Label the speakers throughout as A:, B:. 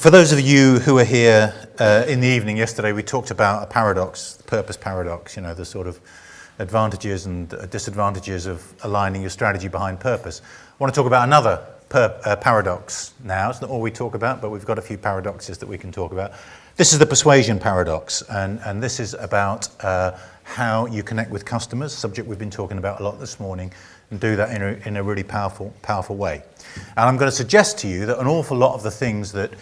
A: For those of you who were here in the evening yesterday, we talked about a paradox, the purpose paradox, the sort of advantages and disadvantages of aligning your strategy behind purpose. I want to talk about another paradox now. It's not all we talk about, but we've got a few paradoxes that we can talk about. This is the persuasion paradox, and this is about how you connect with customers, a subject we've been talking about a lot this morning, and do that in a really powerful way. And I'm going to suggest to you that an awful lot of the things that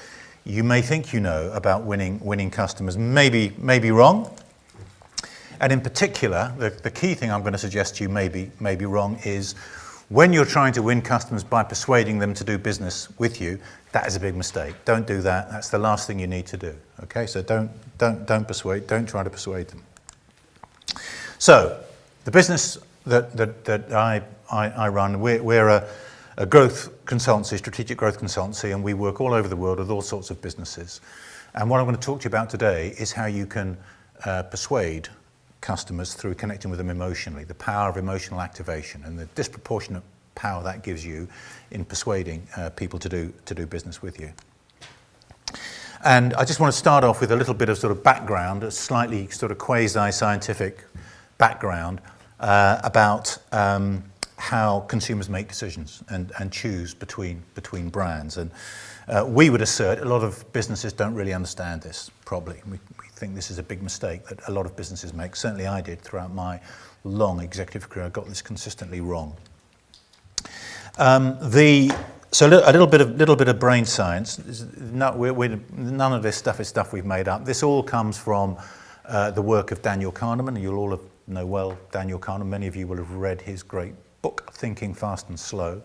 A: you may think you know about winning customers may be wrong. And in particular, the key thing I'm going to suggest to you may be wrong is when you're trying to win customers by persuading them to do business with you, that is a big mistake. Don't do that. That's the last thing you need to do. Okay, so don't persuade. Don't try to persuade them. So the business that I run, we're a growth consultancy, strategic growth consultancy, and we work all over the world with all sorts of businesses. And what I'm going to talk to you about today is how you can persuade customers through connecting with them emotionally, the power of emotional activation and the disproportionate power that gives you in persuading people to do business with you. And I just want to start off with a little bit of sort of background, a slightly sort of quasi-scientific background about how consumers make decisions and choose between brands. And we would assert a lot of businesses don't really understand this, probably. We think this is a big mistake that a lot of businesses make. Certainly I did throughout my long executive career. I got this consistently wrong. So a little bit of brain science. None of this stuff is stuff we've made up. This all comes from the work of Daniel Kahneman. You'll all know well Daniel Kahneman. Many of you will have read his great book, Thinking Fast and Slow.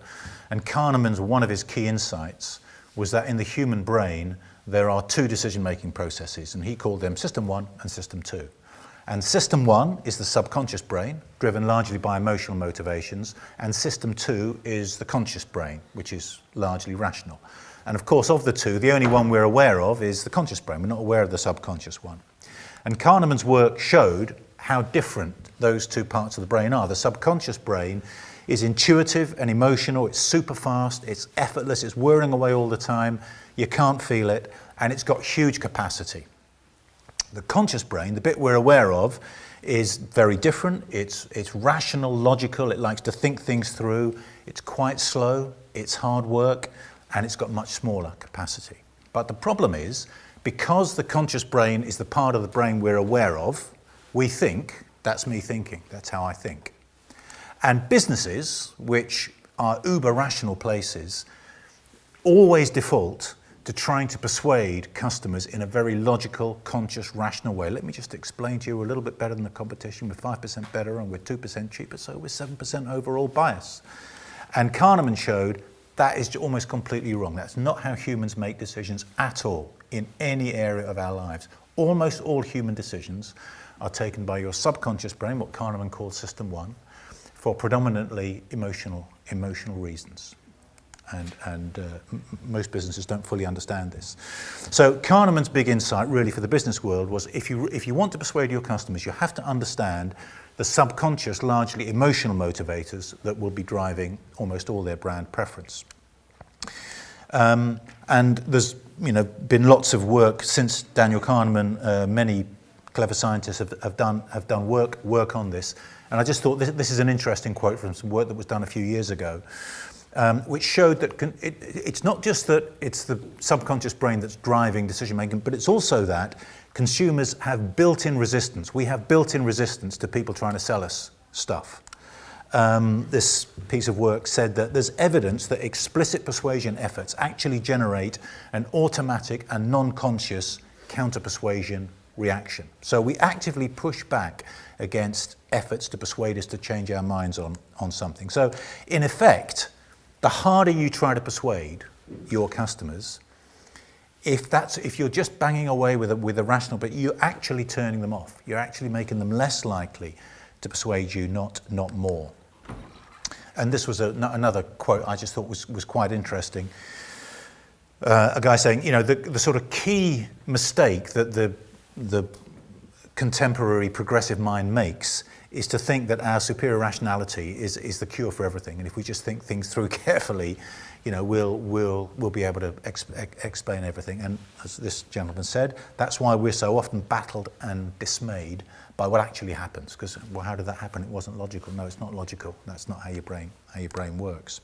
A: And Kahneman's one of his key insights was that in the human brain there are two decision-making processes, and he called them System 1 and System 2. And System 1 is the subconscious brain, driven largely by emotional motivations, and System 2 is the conscious brain, which is largely rational. And of course, of the two, the only one we're aware of is the conscious brain. We're not aware of the subconscious one. And Kahneman's work showed how different those two parts of the brain are. The subconscious brain is intuitive and emotional, it's super fast, it's effortless, it's whirring away all the time, you can't feel it, and it's got huge capacity. The conscious brain, the bit we're aware of, is very different. It's rational, logical, it likes to think things through, it's quite slow, it's hard work, and it's got much smaller capacity. But the problem is, because the conscious brain is the part of the brain we're aware of, we think, that's me thinking, that's how I think. And businesses, which are uber-rational places, always default to trying to persuade customers in a very logical, conscious, rational way. Let me just explain to you, we're a little bit better than the competition, we're 5% better and we're 2% cheaper, so we're 7% overall bias. And Kahneman showed that is almost completely wrong. That's not how humans make decisions at all in any area of our lives. Almost all human decisions are taken by your subconscious brain, what Kahneman called System 1, for predominantly emotional reasons. And most businesses don't fully understand this. So Kahneman's big insight really for the business world was if you want to persuade your customers, you have to understand the subconscious, largely emotional motivators that will be driving almost all their brand preference. And there's been lots of work since Daniel Kahneman. Many clever scientists have done work on this. And I just thought this is an interesting quote from some work that was done a few years ago, which showed that it's not just that it's the subconscious brain that's driving decision making, but it's also that consumers have built-in resistance. We have built-in resistance to people trying to sell us stuff. This piece of work said that there's evidence that explicit persuasion efforts actually generate an automatic and non-conscious counter-persuasion reaction. So we actively push back against efforts to persuade us to change our minds on something. So in effect, the harder you try to persuade your customers, if you're just banging away with a rational, but you're actually turning them off. You're actually making them less likely to persuade you, not more. And this was another quote I just thought was quite interesting. A guy saying, the sort of key mistake that the contemporary progressive mind makes is to think that our superior rationality is the cure for everything. And if we just think things through carefully, we'll be able to explain everything. And as this gentleman said, that's why we're so often battled and dismayed by what actually happens. Because, well, how did that happen? It wasn't logical. No, it's not logical. That's not how your brain works.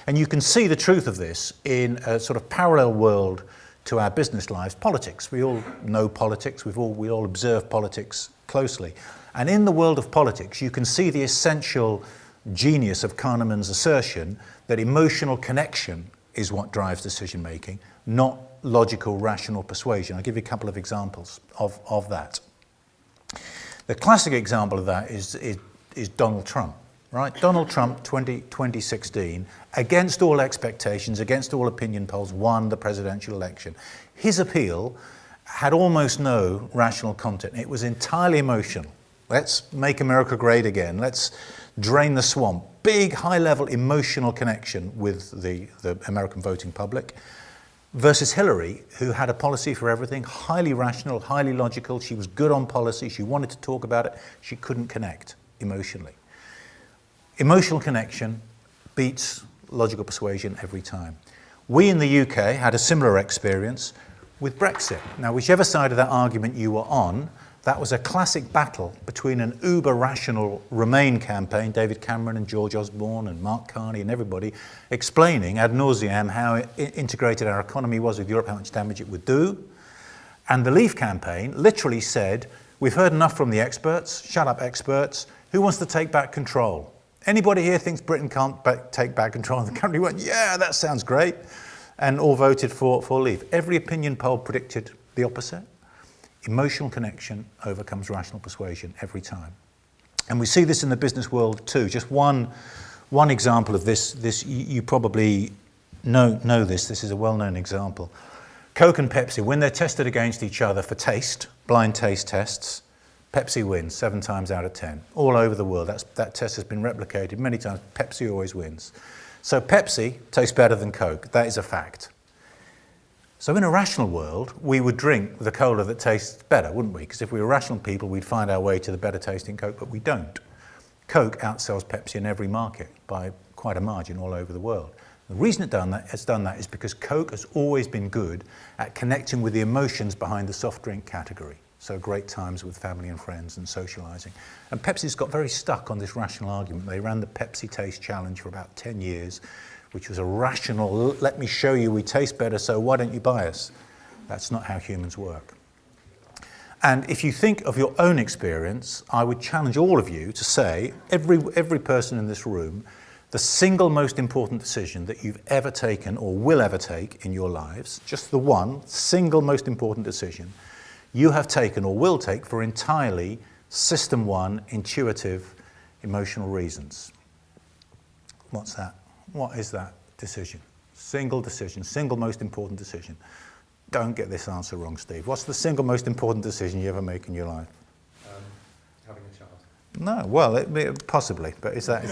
A: And you can see the truth of this in a sort of parallel world to our business lives, politics. We all know politics. We all observe politics closely. And in the world of politics, you can see the essential genius of Kahneman's assertion that emotional connection is what drives decision making, not logical, rational persuasion. I'll give you a couple of examples of that. The classic example of that is Donald Trump, right? Donald Trump, 2016, against all expectations, against all opinion polls, won the presidential election. His appeal had almost no rational content. It was entirely emotional. Let's make America great again. Let's drain the swamp. Big, high-level emotional connection with the American voting public. Versus Hillary, who had a policy for everything, highly rational, highly logical. She was good on policy. She wanted to talk about it. She couldn't connect emotionally. Emotional connection beats logical persuasion every time. We in the UK had a similar experience with Brexit. Now, whichever side of that argument you were on, that was a classic battle between an uber-rational Remain campaign, David Cameron and George Osborne and Mark Carney and everybody, explaining ad nauseam how integrated our economy was with Europe, how much damage it would do. And the Leave campaign literally said, we've heard enough from the experts, shut up experts, who wants to take back control? Anybody here thinks Britain can't take back control of the country? Went, yeah, that sounds great. And all voted for Leave. Every opinion poll predicted the opposite. Emotional connection overcomes rational persuasion every time. And we see this in the business world too. Just one example of this you probably know this. This is a well-known example. Coke and Pepsi, when they're tested against each other for taste, blind taste tests, Pepsi wins 7 times out of 10. All over the world, that test has been replicated many times. Pepsi always wins. So Pepsi tastes better than Coke. That is a fact. So in a rational world, we would drink the cola that tastes better, wouldn't we? Because if we were rational people, we'd find our way to the better tasting Coke, but we don't. Coke outsells Pepsi in every market by quite a margin all over the world. The reason it's done that is because Coke has always been good at connecting with the emotions behind the soft drink category. So great times with family and friends and socialising. And Pepsi's got very stuck on this rational argument. They ran the Pepsi Taste Challenge for about 10 years, which was a rational, let me show you we taste better, so why don't you buy us? That's not how humans work. And if you think of your own experience, I would challenge all of you to say, every person in this room, the single most important decision that you've ever taken or will ever take in your lives, just the one single most important decision, you have taken or will take for entirely system one, intuitive, emotional reasons. What's that? What is that decision? Single decision, single most important decision. Don't get this answer wrong, Steve. What's the single most important decision you ever make in your life?
B: Having a child.
A: No, well, possibly, but is that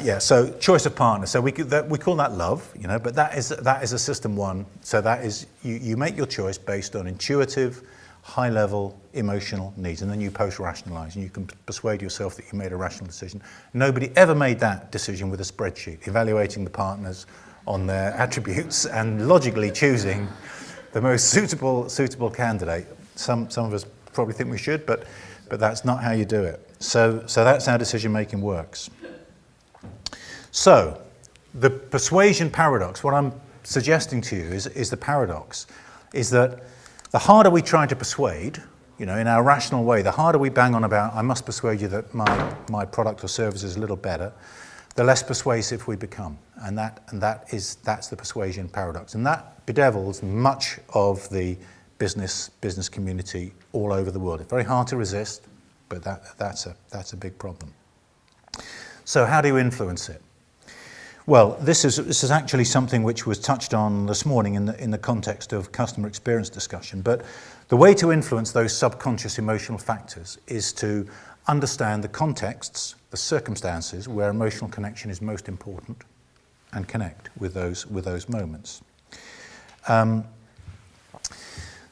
A: yeah, so choice of partner. So we call that love, but that is a system one. So that is, you make your choice based on intuitive, high-level emotional needs, and then you post-rationalize, and you can persuade yourself that you made a rational decision. Nobody ever made that decision with a spreadsheet, evaluating the partners on their attributes and logically choosing the most suitable candidate. Some of us probably think we should, but that's not how you do it. So that's how decision-making works. So, the persuasion paradox, what I'm suggesting to you is the paradox, is that the harder we try to persuade, in our rational way, the harder we bang on about, I must persuade you that my product or service is a little better, the less persuasive we become. And that's the persuasion paradox. And that bedevils much of the business community all over the world. It's very hard to resist, but that's a big problem. So how do you influence it? Well, this is actually something which was touched on this morning in the context of customer experience discussion. But the way to influence those subconscious emotional factors is to understand the contexts, the circumstances where emotional connection is most important, and connect with those moments.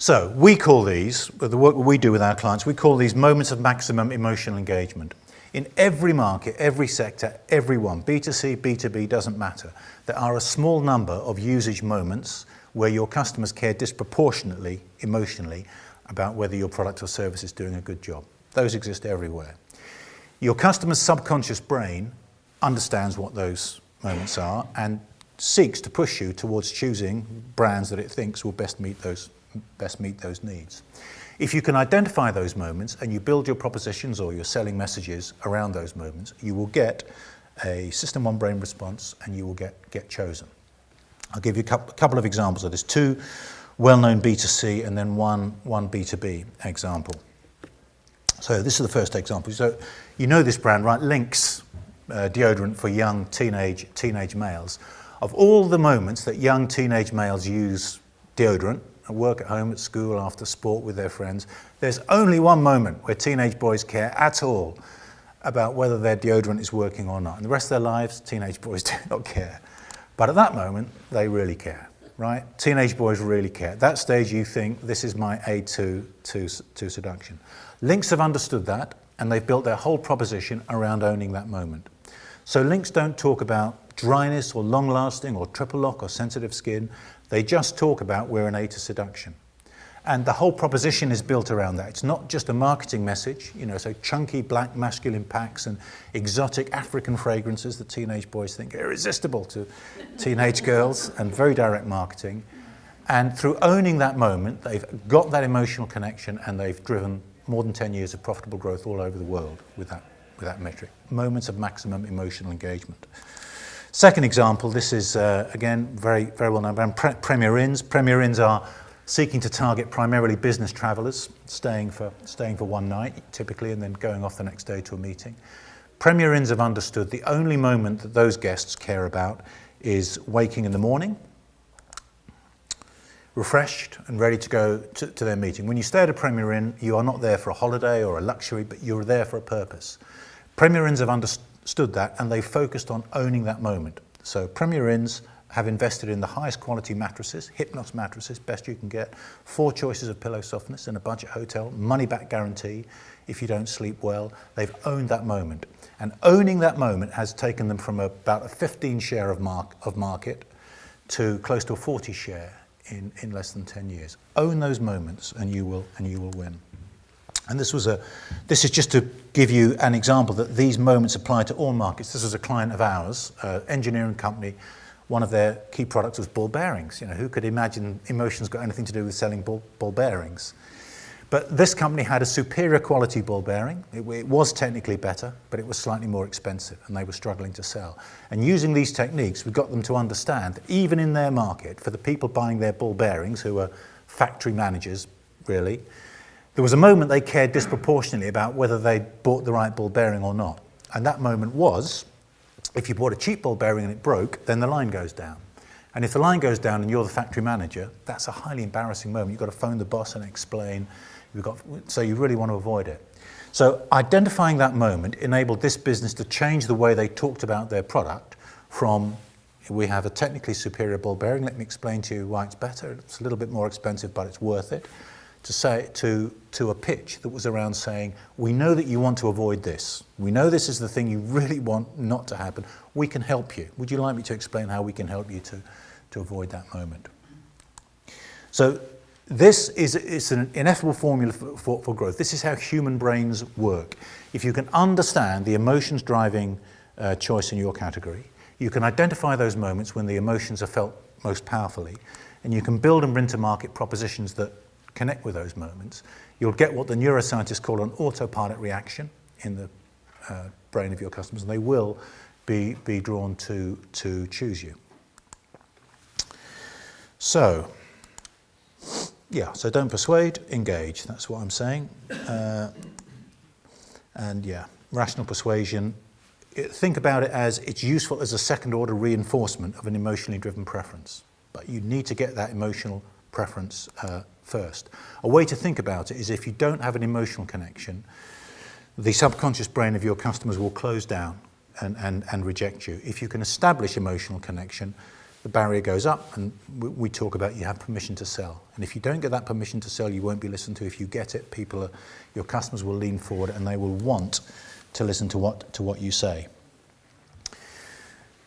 A: So we call these, the work we do with our clients, we call these moments of maximum emotional engagement. In every market, every sector, everyone, B2C, B2B, doesn't matter. There are a small number of usage moments where your customers care disproportionately, emotionally, about whether your product or service is doing a good job. Those exist everywhere. Your customer's subconscious brain understands what those moments are and seeks to push you towards choosing brands that it thinks will best meet those needs. If you can identify those moments and you build your propositions or your selling messages around those moments, you will get a system on brain response and you will get chosen. I'll give you a couple of examples of this. Two well-known B2C and then one B2B example. So this is the first example. So you know this brand, right? Lynx deodorant for young teenage males. Of all the moments that young teenage males use deodorant, at work, at home, at school, after sport with their friends, there's only one moment where teenage boys care at all about whether their deodorant is working or not. And the rest of their lives, teenage boys do not care. But at that moment, they really care, right? Teenage boys really care. At that stage, you think, this is my aid to seduction. Lynx have understood that, and they've built their whole proposition around owning that moment. So Lynx don't talk about dryness or long-lasting or triple lock or sensitive skin. They just talk about we're an aid to seduction. And the whole proposition is built around that. It's not just a marketing message, so chunky black masculine packs and exotic African fragrances that teenage boys think are irresistible to teenage girls, and very direct marketing. And through owning that moment, they've got that emotional connection and they've driven more than 10 years of profitable growth all over the world with that metric. Moments of maximum emotional engagement. Second example, this is, again, very, very well-known brand, Premier Inns. Premier Inns are seeking to target primarily business travellers, staying for one night, typically, and then going off the next day to a meeting. Premier Inns have understood the only moment that those guests care about is waking in the morning, refreshed and ready to go to their meeting. When you stay at a Premier Inn, you are not there for a holiday or a luxury, but you're there for a purpose. Premier Inns have understood that, and they focused on owning that moment. So Premier Inns have invested in the highest quality mattresses, Hypnos mattresses, best you can get, 4 choices of pillow softness in a budget hotel, money back guarantee if you don't sleep well. They've owned that moment. And owning that moment has taken them from about a 15 share of market to close to a 40 share in less than 10 years. Own those moments and you will win. And this is just to give you an example that these moments apply to all markets. This was a client of ours, engineering company. One of their key products was ball bearings. Who could imagine emotions got anything to do with selling ball bearings? But this company had a superior quality ball bearing. It was technically better, but it was slightly more expensive, and they were struggling to sell. And using these techniques, we got them to understand that even in their market, for the people buying their ball bearings, who were factory managers, really, there was a moment they cared disproportionately about whether they bought the right ball bearing or not. And that moment was, if you bought a cheap ball bearing and it broke, then the line goes down. And if the line goes down and you're the factory manager, that's a highly embarrassing moment. You've got to phone the boss and explain. So you really want to avoid it. So identifying that moment enabled this business to change the way they talked about their product from, we have a technically superior ball bearing, let me explain to you why it's better. It's a little bit more expensive, but it's worth it. To a pitch that was around saying, we know that you want to avoid this. We know this is the thing you really want not to happen. We can help you. Would you like me to explain how we can help you to avoid that moment? So this is an ineffable formula for growth. This is how human brains work. If you can understand the emotions driving choice in your category, you can identify those moments when the emotions are felt most powerfully, and you can build and bring to market propositions that connect with those moments, you'll get what the neuroscientists call an autopilot reaction in the brain of your customers, and they will be drawn to choose you. So don't persuade, engage. That's what I'm saying. Rational persuasion. Think about it as it's useful as a second-order reinforcement of an emotionally driven preference, but you need to get that emotional preference first. A way to think about it is if you don't have an emotional connection, the subconscious brain of your customers will close down and reject you. If you can establish emotional connection, the barrier goes up, and we talk about you have permission to sell. And if you don't get that permission to sell, you won't be listened to. If you get it, your customers will lean forward and they will want to listen to what you say.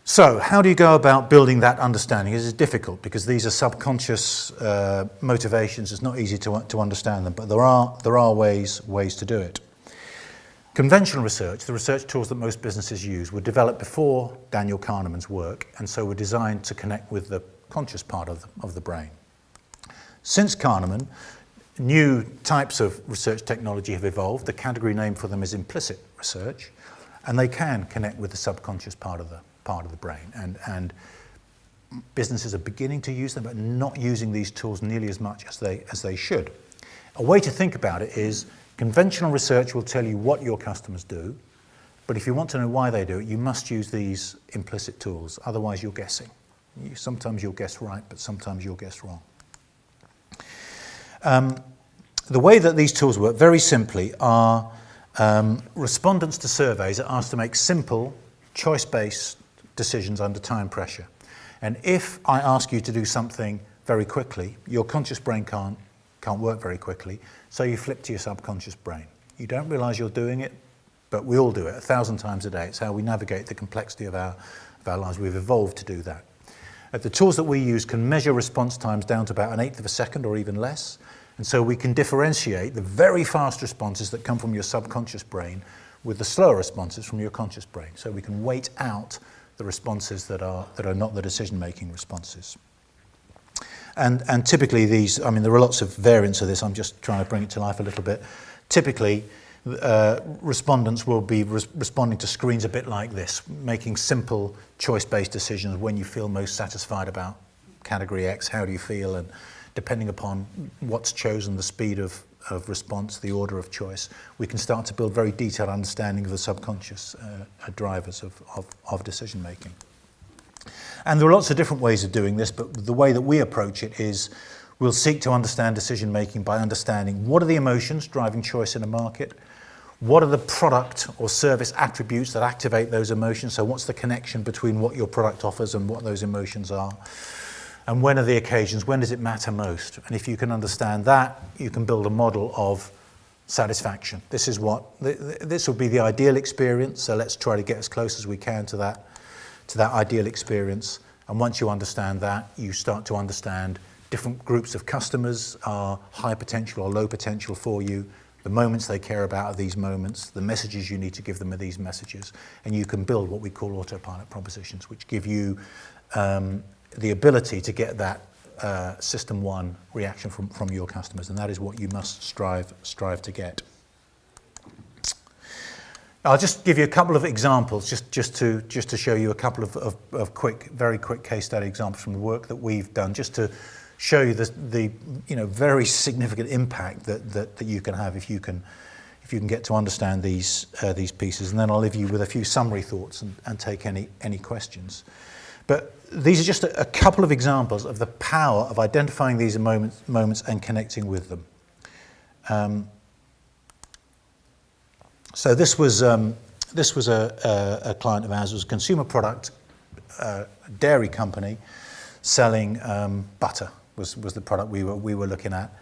A: So how do you go about building that understanding? It is difficult because these are subconscious motivations. It's not easy to understand them, but there are ways to do it. Conventional research, the research tools that most businesses use, were developed before Daniel Kahneman's work, and so were designed to connect with the conscious part of the brain. Since Kahneman, new types of research technology have evolved. The category name for them is implicit research, and they can connect with the subconscious part of the brain. And businesses are beginning to use them, but not using these tools nearly as much as they should. A way to think about it is conventional research will tell you what your customers do, but if you want to know why they do it, you must use these implicit tools. Otherwise, you're guessing. Sometimes you'll guess right, but sometimes you'll guess wrong. The way that these tools work, very simply, are respondents to surveys are asked to make simple, choice-based decisions under time pressure. And if I ask you to do something very quickly, your conscious brain can't work very quickly, so you flip to your subconscious brain. You don't realize you're doing it, but we all do it 1,000 times a day. It's how we navigate the complexity of our lives. We've evolved to do that. The tools that we use can measure response times down to about 1/8 of a second or even less, and so we can differentiate the very fast responses that come from your subconscious brain with the slower responses from your conscious brain. So we can wait out the responses that are not the decision-making responses. And typically these, I mean, there are lots of variants of this. I'm just trying to bring it to life a little bit. Typically, respondents will be responding to screens a bit like this, making simple choice-based decisions. When you feel most satisfied about category X, how do you feel? And depending upon what's chosen, the speed of response, the order of choice, we can start to build very detailed understanding of the subconscious drivers of decision-making. And there are lots of different ways of doing this, but the way that we approach it is we'll seek to understand decision-making by understanding what are the emotions driving choice in a market, what are the product or service attributes that activate those emotions, so what's the connection between what your product offers and what those emotions are, and when are the occasions, when does it matter most? And if you can understand that, you can build a model of satisfaction. This will be the ideal experience, so let's try to get as close as we can to that ideal experience. And once you understand that, you start to understand different groups of customers are high potential or low potential for you, the moments they care about are these moments, the messages you need to give them are these messages, and you can build what we call autopilot propositions, which give you the ability to get that system one reaction from your customers, and that is what you must strive to get. I'll just give you a couple of examples, just to show you a couple of very quick case study examples from the work that we've done, just to show you the very significant impact that you can have if you can get to understand these pieces, and then I'll leave you with a few summary thoughts and take any questions. But these are just a couple of examples of the power of identifying these moments and connecting with them. So this was a client of ours. It was a consumer product, dairy company, selling butter was the product we were looking at.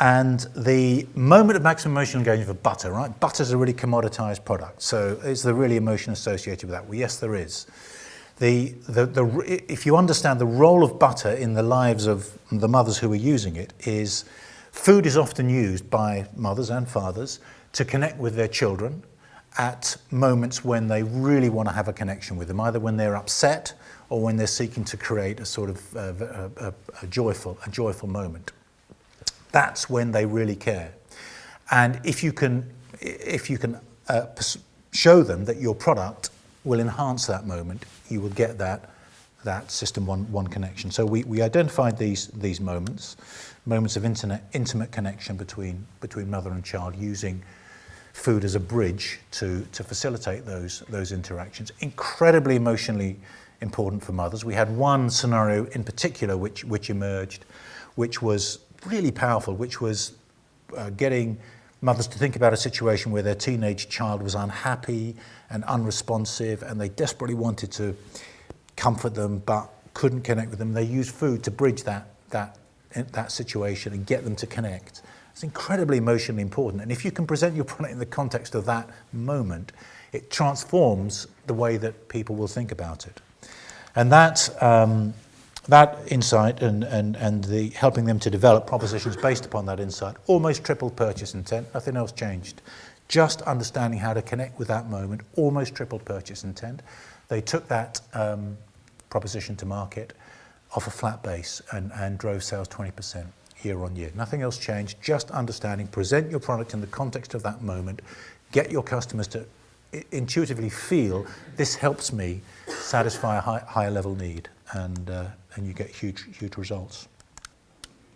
A: And the moment of maximum emotional engagement for butter, right? Butter's a really commoditized product. So is there really emotion associated with that? Well, yes, there is. If you understand the role of butter in the lives of the mothers who are using it, is food is often used by mothers and fathers to connect with their children at moments when they really want to have a connection with them, either when they're upset or when they're seeking to create a sort of a joyful moment. That's when they really care. And if you can show them that your product will enhance that moment, you will get that system one connection. So we identified these moments of intimate connection between mother and child, using food as a bridge to facilitate those interactions. Incredibly emotionally important for mothers. We had one scenario in particular which emerged, which was really powerful, which was getting mothers to think about a situation where their teenage child was unhappy and unresponsive, and they desperately wanted to comfort them but couldn't connect with them. They used food to bridge that situation and get them to connect. It's incredibly emotionally important. And if you can present your product in the context of that moment, it transforms the way that people will think about it. And that insight and the helping them to develop propositions based upon that insight almost tripled purchase intent. Nothing else changed. Just understanding how to connect with that moment almost tripled purchase intent. They took that proposition to market off a flat base and drove sales 20% year on year. Nothing else changed. Just understanding, present your product in the context of that moment, get your customers to intuitively feel this helps me satisfy a higher level need, and you get huge results.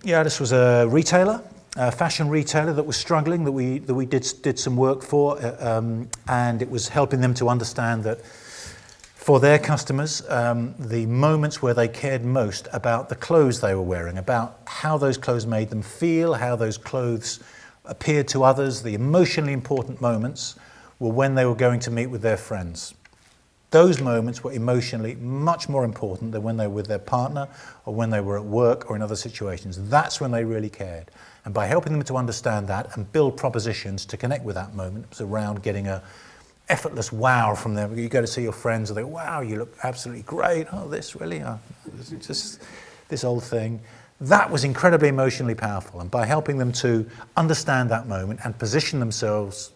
A: Yeah, this was a retailer, a fashion retailer that was struggling, that we did some work for, and it was helping them to understand that for their customers, the moments where they cared most about the clothes they were wearing, about how those clothes made them feel, how those clothes appeared to others, the emotionally important moments were when they were going to meet with their friends. Those moments were emotionally much more important than when they were with their partner or when they were at work or in other situations. That's when they really cared. And by helping them to understand that and build propositions to connect with that moment, it was around getting a effortless wow from them. You go to see your friends and they go, wow, you look absolutely great. Oh, this really? Oh, just this old thing. That was incredibly emotionally powerful. And by helping them to understand that moment and position themselves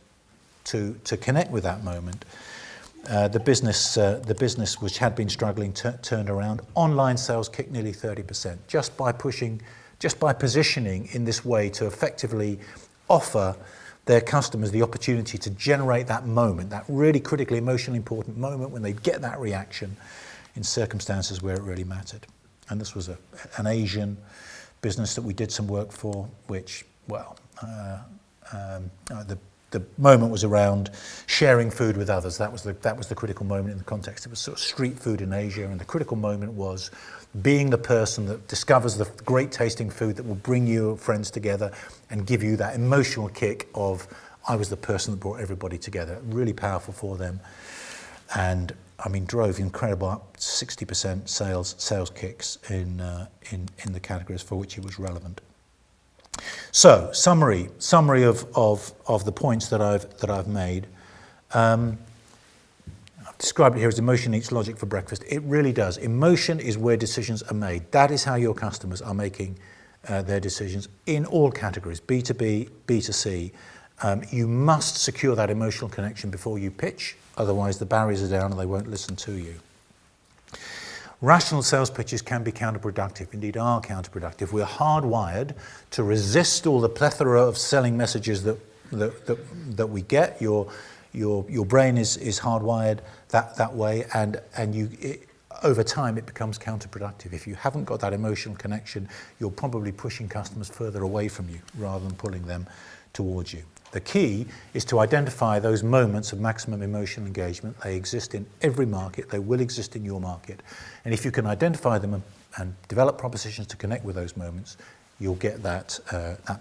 A: to connect with that moment, the business which had been struggling turned around. Online sales kicked nearly 30% just by positioning in this way to effectively offer their customers the opportunity to generate that moment, that really critically emotionally important moment when they get that reaction in circumstances where it really mattered. And this was an Asian business that we did some work for, which, well, the moment was around sharing food with others. That was the critical moment in the context. It was sort of street food in Asia, and the critical moment was being the person that discovers the great tasting food that will bring your friends together and give you that emotional kick of, I was the person that brought everybody together. Really powerful for them. And I mean, drove incredible up 60% sales kicks in the categories for which it was relevant. So, summary of the points that I've made. I've described it here as emotion eats logic for breakfast. It really does. Emotion is where decisions are made. That is how your customers are making their decisions in all categories, B2B, B2C. You must secure that emotional connection before you pitch, otherwise the barriers are down and they won't listen to you. Rational sales pitches can be counterproductive, indeed are counterproductive. We're hardwired to resist all the plethora of selling messages that we get. Your brain is hardwired that way, and over time it becomes counterproductive. If you haven't got that emotional connection, you're probably pushing customers further away from you rather than pulling them towards you. The key is to identify those moments of maximum emotional engagement. They exist in every market. They will exist in your market. And if you can identify them and develop propositions to connect with those moments, you'll get that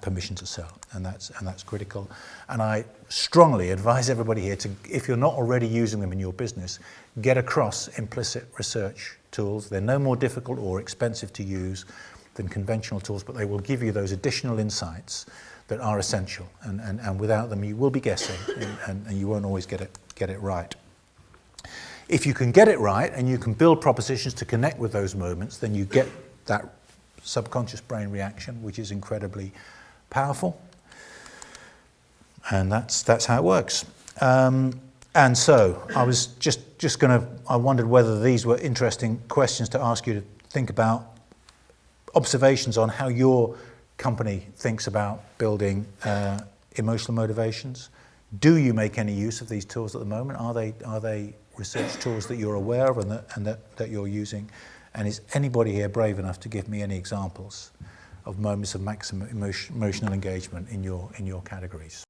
A: permission to sell. And that's critical. And I strongly advise everybody here to, if you're not already using them in your business, get across implicit research tools. They're no more difficult or expensive to use than conventional tools, but they will give you those additional insights that are essential, and without them you will be guessing, and you won't always get it right. If you can get it right and you can build propositions to connect with those moments, then you get that subconscious brain reaction, which is incredibly powerful, and that's how it works. And so I was just I wondered whether these were interesting questions to ask you to think about, observations on how your company thinks about building emotional motivations. Do you make any use of these tools at the moment? Are they research tools that you're aware of and that you're using? And is anybody here brave enough to give me any examples of moments of maximum emotional engagement in your categories?